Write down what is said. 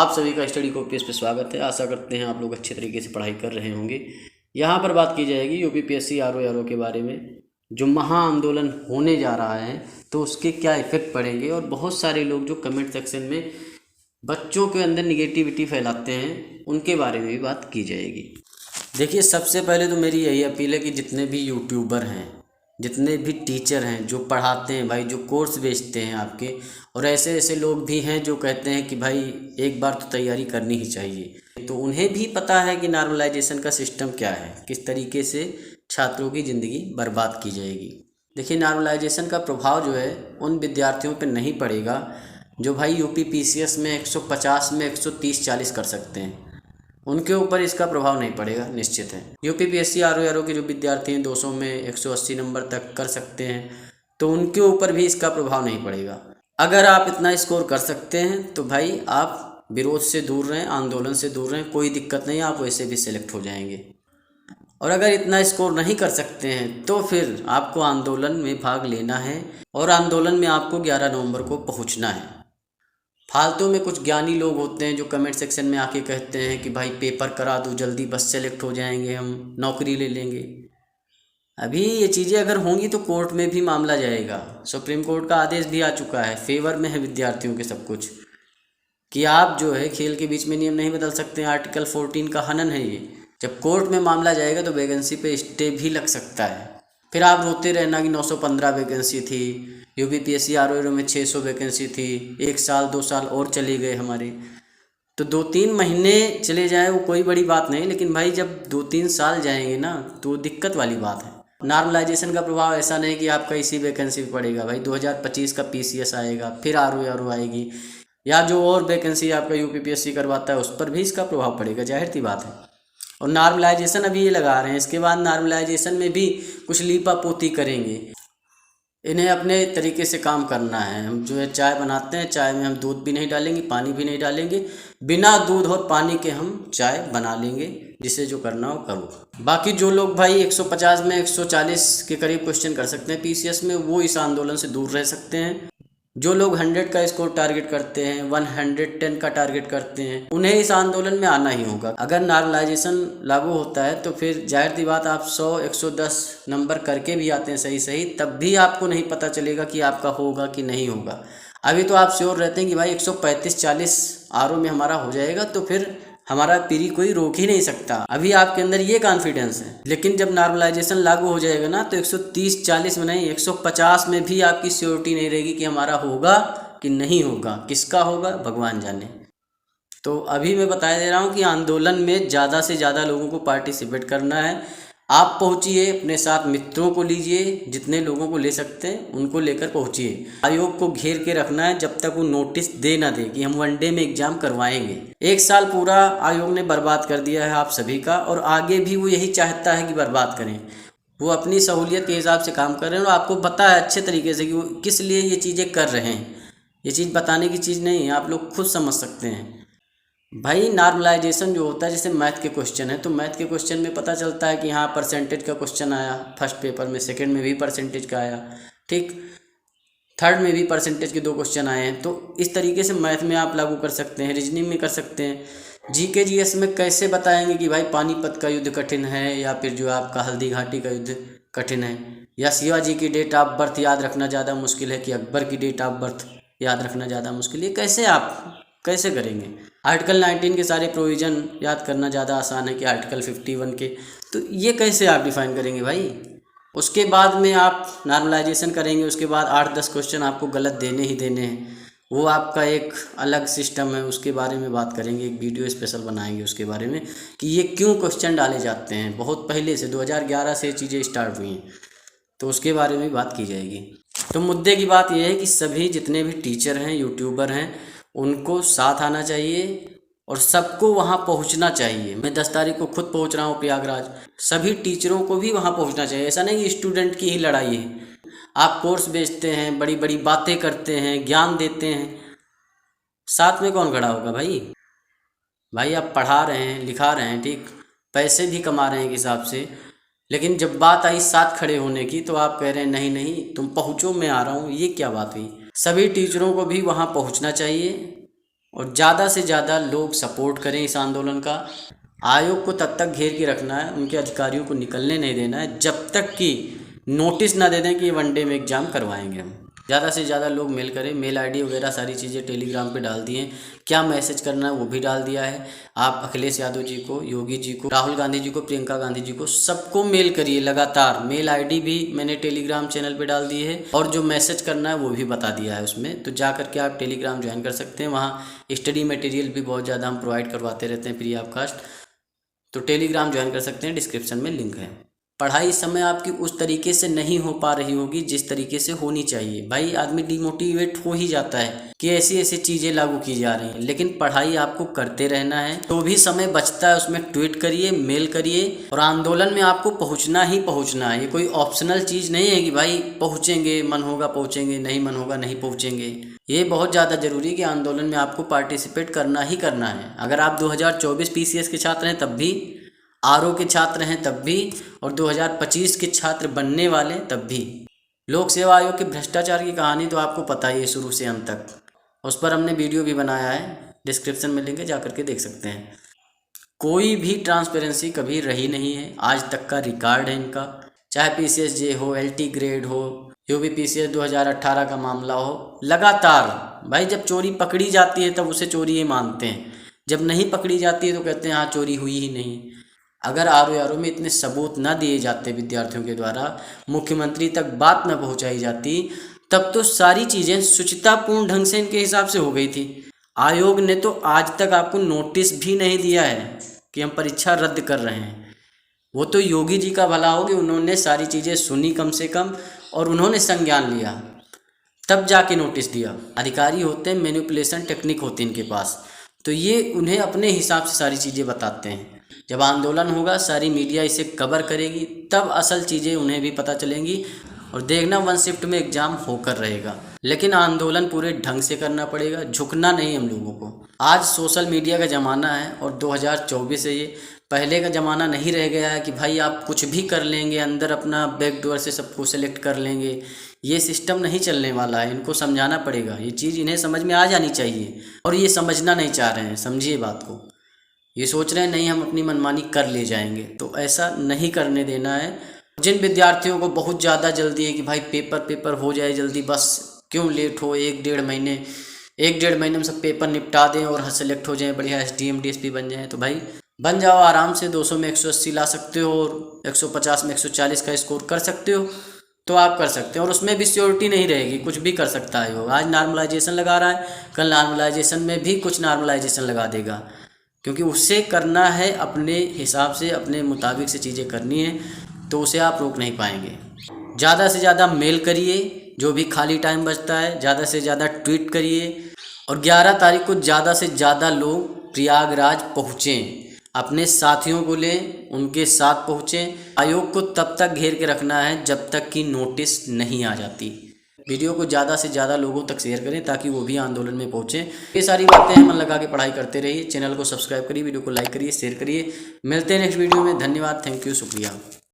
आप सभी का स्टडी कॉपीज पे स्वागत है। आशा करते हैं आप लोग अच्छे तरीके से पढ़ाई कर रहे होंगे। यहाँ पर बात की जाएगी यूपीपीएससी आरओ के बारे में। जो महा आंदोलन होने जा रहा है तो उसके क्या इफेक्ट पड़ेंगे, और बहुत सारे लोग जो कमेंट सेक्शन में बच्चों के अंदर निगेटिविटी फैलाते हैं उनके बारे में भी बात की जाएगी। देखिए, सबसे पहले तो मेरी यही अपील है कि जितने भी यूट्यूबर हैं, जितने भी टीचर हैं जो पढ़ाते हैं भाई, जो कोर्स बेचते हैं आपके, और ऐसे ऐसे लोग भी हैं जो कहते हैं कि भाई एक बार तो तैयारी करनी ही चाहिए, तो उन्हें भी पता है कि नॉर्मलाइजेशन का सिस्टम क्या है, किस तरीके से छात्रों की ज़िंदगी बर्बाद की जाएगी। देखिए, नॉर्मलाइजेशन का प्रभाव जो है उन विद्यार्थियों पर नहीं पड़ेगा जो भाई यूपीपीसीएस में 150 में 130-40 कर सकते हैं, उनके ऊपर इसका प्रभाव नहीं पड़ेगा, निश्चित है। यूपीपीएससी आरओ के जो विद्यार्थी हैं 200 में 180 नंबर तक कर सकते हैं, तो उनके ऊपर भी इसका प्रभाव नहीं पड़ेगा। अगर आप इतना स्कोर कर सकते हैं तो भाई आप विरोध से दूर रहें, आंदोलन से दूर रहें, कोई दिक्कत नहीं, आप वैसे भी सिलेक्ट हो जाएंगे। और अगर इतना स्कोर नहीं कर सकते हैं तो फिर आपको आंदोलन में भाग लेना है, और आंदोलन में आपको 11 नवंबर को पहुँचना है। फालतू में कुछ ज्ञानी लोग होते हैं जो कमेंट सेक्शन में आके कहते हैं कि भाई पेपर करा दो जल्दी, बस सेलेक्ट हो जाएंगे, हम नौकरी ले लेंगे। अभी ये चीज़ें अगर होंगी तो कोर्ट में भी मामला जाएगा। सुप्रीम कोर्ट का आदेश भी आ चुका है, फेवर में है विद्यार्थियों के सब कुछ, कि आप जो है खेल के बीच में नियम नहीं बदल सकते हैं। आर्टिकल 14 का हनन है ये। जब कोर्ट में मामला जाएगा तो वैकेंसी पे स्टे भी लग सकता है। फिर आप रोते रहना कि 915 वैकेंसी थी, यूपीपीएससी आरओ में 600 वैकेंसी थी, 1 साल 2 साल और चले गए हमारे। तो 2-3 महीने चले जाए वो कोई बड़ी बात नहीं, लेकिन भाई जब 2-3 साल जाएंगे ना तो दिक्कत वाली बात है। नॉर्मलाइजेशन का प्रभाव ऐसा नहीं कि आपका इसी वैकेंसी पे पड़ेगा भाई, 2025 का पीसीएस आएगा, फिर आरओ आएगी, या जो और वैकेंसी आपका यूपीपीएससी करवाता है उस पर भी इसका प्रभाव पड़ेगा, जाहिर सी बात है। और नॉर्मलाइजेशन अभी ये लगा रहे हैं, इसके बाद नॉर्मलाइजेशन में भी कुछ लीपा पोती करेंगे। इन्हें अपने तरीके से काम करना है। हम जो है चाय बनाते हैं, चाय में हम दूध भी नहीं डालेंगे, पानी भी नहीं डालेंगे, बिना दूध और पानी के हम चाय बना लेंगे। जिसे जो करना हो करो। बाकी जो लोग भाई 150 में 140 के करीब क्वेश्चन कर सकते हैं पीसीएस में, वो इस आंदोलन से दूर रह सकते हैं। जो लोग 100 का स्कोर टारगेट करते हैं, 110 का टारगेट करते हैं, उन्हें इस आंदोलन में आना ही होगा। अगर नॉर्मलाइजेशन लागू होता है तो फिर जाहिर सी बात, आप 100-110 नंबर करके भी आते हैं सही, तब भी आपको नहीं पता चलेगा कि आपका होगा कि नहीं होगा। अभी तो आप श्योर रहते हैं कि भाई 135-40 आरओ में हमारा हो जाएगा, तो फिर हमारा पीरी कोई रोक ही नहीं सकता। अभी आपके अंदर ये कॉन्फिडेंस है। लेकिन जब नॉर्मलाइजेशन लागू हो जाएगा ना तो 130-40 में नहीं, 150 में भी आपकी श्योरिटी नहीं रहेगी कि हमारा होगा कि नहीं होगा। किसका होगा भगवान जाने। तो अभी मैं बता दे रहा हूँ कि आंदोलन में ज़्यादा से ज़्यादा लोगों को पार्टिसिपेट करना है। आप पहुँचिए, अपने साथ मित्रों को लीजिए, जितने लोगों को ले सकते हैं उनको लेकर पहुँचिए। आयोग को घेर के रखना है जब तक वो नोटिस दे ना दे कि हम 1 डे में एग्ज़ाम करवाएंगे। 1 साल पूरा आयोग ने बर्बाद कर दिया है आप सभी का, और आगे भी वो यही चाहता है कि बर्बाद करें। वो अपनी सहूलियत के हिसाब से काम कर रहे हैं, और आपको पता है अच्छे तरीके से कि वो किस लिए ये चीज़ें कर रहे हैं। ये चीज़ बताने की चीज़ नहीं है, आप लोग खुद समझ सकते हैं। भाई नॉर्मलाइजेशन जो होता है, जैसे मैथ के क्वेश्चन है, तो मैथ के क्वेश्चन में पता चलता है कि हाँ परसेंटेज का क्वेश्चन आया फर्स्ट पेपर में, सेकंड में भी परसेंटेज का आया, ठीक, थर्ड में भी परसेंटेज के 2 क्वेश्चन आए हैं। तो इस तरीके से मैथ में आप लागू कर सकते हैं, रीजनिंग में कर सकते हैं। जीके जीएस में कैसे बताएंगे कि भाई पानीपत का युद्ध कठिन है, या फिर जो आपका हल्दी घाटी का युद्ध कठिन है, या शिवाजी की डेट ऑफ बर्थ याद रखना ज़्यादा मुश्किल है कि अकबर की डेट ऑफ बर्थ याद रखना ज़्यादा मुश्किल है। कैसे आप कैसे करेंगे? आर्टिकल 19 के सारे प्रोविज़न याद करना ज़्यादा आसान है कि आर्टिकल 51 के। तो ये कैसे आप डिफ़ाइन करेंगे भाई? उसके बाद में आप नॉर्मलाइजेशन करेंगे, उसके बाद 8-10 क्वेश्चन आपको गलत देने ही देने हैं। वो आपका एक अलग सिस्टम है, उसके बारे में बात करेंगे, एक वीडियो स्पेशल बनाएंगे उसके बारे में कि ये क्यों क्वेश्चन डाले जाते हैं। बहुत पहले से 2011 से चीज़ें स्टार्ट हुई हैं, तो उसके बारे में बात की जाएगी। तो मुद्दे की बात यह है कि सभी जितने भी टीचर हैं, यूट्यूबर हैं, उनको साथ आना चाहिए और सबको वहाँ पहुँचना चाहिए। मैं 10 तारीख को खुद पहुँच रहा हूँ प्रयागराज, सभी टीचरों को भी वहाँ पहुँचना चाहिए। ऐसा नहीं कि स्टूडेंट की ही लड़ाई है। आप कोर्स बेचते हैं, बड़ी बड़ी बातें करते हैं, ज्ञान देते हैं, साथ में कौन खड़ा होगा भाई? भाई आप पढ़ा रहे हैं, लिखा रहे हैं, ठीक, पैसे भी कमा रहे हैं एक हिसाब से, लेकिन जब बात आई साथ खड़े होने की तो आप कह रहे हैं नहीं नहीं तुम पहुँचो, मैं आ रहा हूँ। ये क्या बात हुई? सभी टीचरों को भी वहाँ पहुँचना चाहिए, और ज़्यादा से ज़्यादा लोग सपोर्ट करें इस आंदोलन का। आयोग को तब तक घेर के रखना है, उनके अधिकारियों को निकलने नहीं देना है जब तक कि नोटिस ना दे दें कि वनडे में एग्ज़ाम करवाएंगे हम। ज़्यादा से ज़्यादा लोग मेल करें, मेल आईडी वगैरह सारी चीज़ें टेलीग्राम पे डाल दिए हैं, क्या मैसेज करना है वो भी डाल दिया है। आप अखिलेश यादव जी को, योगी जी को, राहुल गांधी जी को, प्रियंका गांधी जी को, सबको मेल करिए लगातार। मेल आईडी भी मैंने टेलीग्राम चैनल पे डाल दी है और जो मैसेज करना है वो भी बता दिया है उसमें, तो जा करके आप टेलीग्राम ज्वाइन कर सकते हैं। वहाँ स्टडी मटेरियल भी बहुत ज़्यादा हम प्रोवाइड करवाते रहते हैं फ्री ऑफ कास्ट, तो टेलीग्राम ज्वाइन कर सकते हैं, डिस्क्रिप्शन में लिंक है। पढ़ाई इस समय आपकी उस तरीके से नहीं हो पा रही होगी जिस तरीके से होनी चाहिए। भाई आदमी डिमोटिवेट हो ही जाता है कि ऐसी ऐसी चीज़ें लागू की जा रही हैं, लेकिन पढ़ाई आपको करते रहना है। जो भी समय बचता है उसमें ट्वीट करिए, मेल करिए, और आंदोलन में आपको पहुंचना ही पहुंचना है। ये कोई ऑप्शनल चीज़ नहीं है कि भाई पहुंचेंगे, मन होगा पहुंचेंगे, नहीं मन होगा नहीं पहुंचेंगे। ये बहुत ज़्यादा ज़रूरी है कि आंदोलन में आपको पार्टिसिपेट करना ही करना है। अगर आप 2024 PCS के छात्र हैं तब भी, आरओ के छात्र हैं तब भी, और 2025 के छात्र बनने वाले तब भी। लोक सेवा आयोग के भ्रष्टाचार की कहानी तो आपको पता ही है शुरू से अंत तक, उस पर हमने वीडियो भी बनाया है, डिस्क्रिप्शन में लिंक है, जा करके देख सकते हैं। कोई भी ट्रांसपेरेंसी कभी रही नहीं है, आज तक का रिकॉर्ड है इनका। चाहे PCSJ हो, LT ग्रेड हो, UPPCS 2018 का मामला हो, लगातार भाई जब चोरी पकड़ी जाती है तब उसे चोरी ही मानते हैं, जब नहीं पकड़ी जाती है तो कहते हैं हाँ चोरी हुई ही नहीं। अगर RO में इतने सबूत न दिए जाते विद्यार्थियों के द्वारा, मुख्यमंत्री तक बात न पहुंचाई जाती, तब तो सारी चीज़ें सुचितापूर्ण ढंग से इनके हिसाब से हो गई थी। आयोग ने तो आज तक आपको नोटिस भी नहीं दिया है कि हम परीक्षा रद्द कर रहे हैं। वो तो योगी जी का भला हो कि उन्होंने सारी चीज़ें सुनी कम से कम, और उन्होंने संज्ञान लिया, तब जाके नोटिस दिया। अधिकारी होते हैं, मैनिपुलेशन टेक्निक होती है इनके पास, तो ये उन्हें अपने हिसाब से सारी चीज़ें बताते हैं। जब आंदोलन होगा सारी मीडिया इसे कवर करेगी, तब असल चीज़ें उन्हें भी पता चलेंगी, और देखना 1 शिफ्ट में एग्ज़ाम होकर रहेगा। लेकिन आंदोलन पूरे ढंग से करना पड़ेगा, झुकना नहीं हम लोगों को। आज सोशल मीडिया का ज़माना है और 2024 है, ये पहले का ज़माना नहीं रह गया है कि भाई आप कुछ भी कर लेंगे, अंदर अपना बैकडोर से सबको सेलेक्ट कर लेंगे। ये सिस्टम नहीं चलने वाला है, इनको समझाना पड़ेगा। ये चीज़ इन्हें समझ में आ जानी चाहिए, और ये समझना नहीं चाह रहे हैं। समझिए बात को, ये सोच रहे हैं नहीं हम अपनी मनमानी कर ले जाएंगे, तो ऐसा नहीं करने देना है। जिन विद्यार्थियों को बहुत ज़्यादा जल्दी है कि भाई पेपर हो जाए जल्दी, बस क्यों लेट हो, 1-1.5 महीने में सब पेपर निपटा दें और सेलेक्ट हो जाएं, बढ़िया SDM DSP बन जाएं, तो भाई बन जाओ आराम से। 200 में 180 ला सकते हो और 150 में 140 का स्कोर कर सकते हो तो आप कर सकते हो, और उसमें भी श्योरिटी नहीं रहेगी, कुछ भी कर सकता है वो। आज नॉर्मलाइजेशन लगा रहा है, कल नॉर्मलाइजेशन में भी कुछ नॉर्मलाइजेशन लगा देगा, क्योंकि उससे करना है अपने हिसाब से, अपने मुताबिक से चीज़ें करनी है, तो उसे आप रोक नहीं पाएंगे। ज़्यादा से ज़्यादा मेल करिए, जो भी खाली टाइम बचता है ज़्यादा से ज़्यादा ट्वीट करिए, और 11 तारीख को ज़्यादा से ज़्यादा लोग प्रयागराज पहुँचें, अपने साथियों को लें, उनके साथ पहुँचें। आयोग को तब तक घेर के रखना है जब तक कि नोटिस नहीं आ जाती। वीडियो को ज़्यादा से ज़्यादा लोगों तक शेयर करें ताकि वो भी आंदोलन में पहुँचें। ये सारी बातें हैं, मन लगा के पढ़ाई करते रहिए। चैनल को सब्सक्राइब करिए, वीडियो को लाइक करिए, शेयर करिए। मिलते हैं नेक्स्ट वीडियो में। धन्यवाद, थैंक यू, शुक्रिया।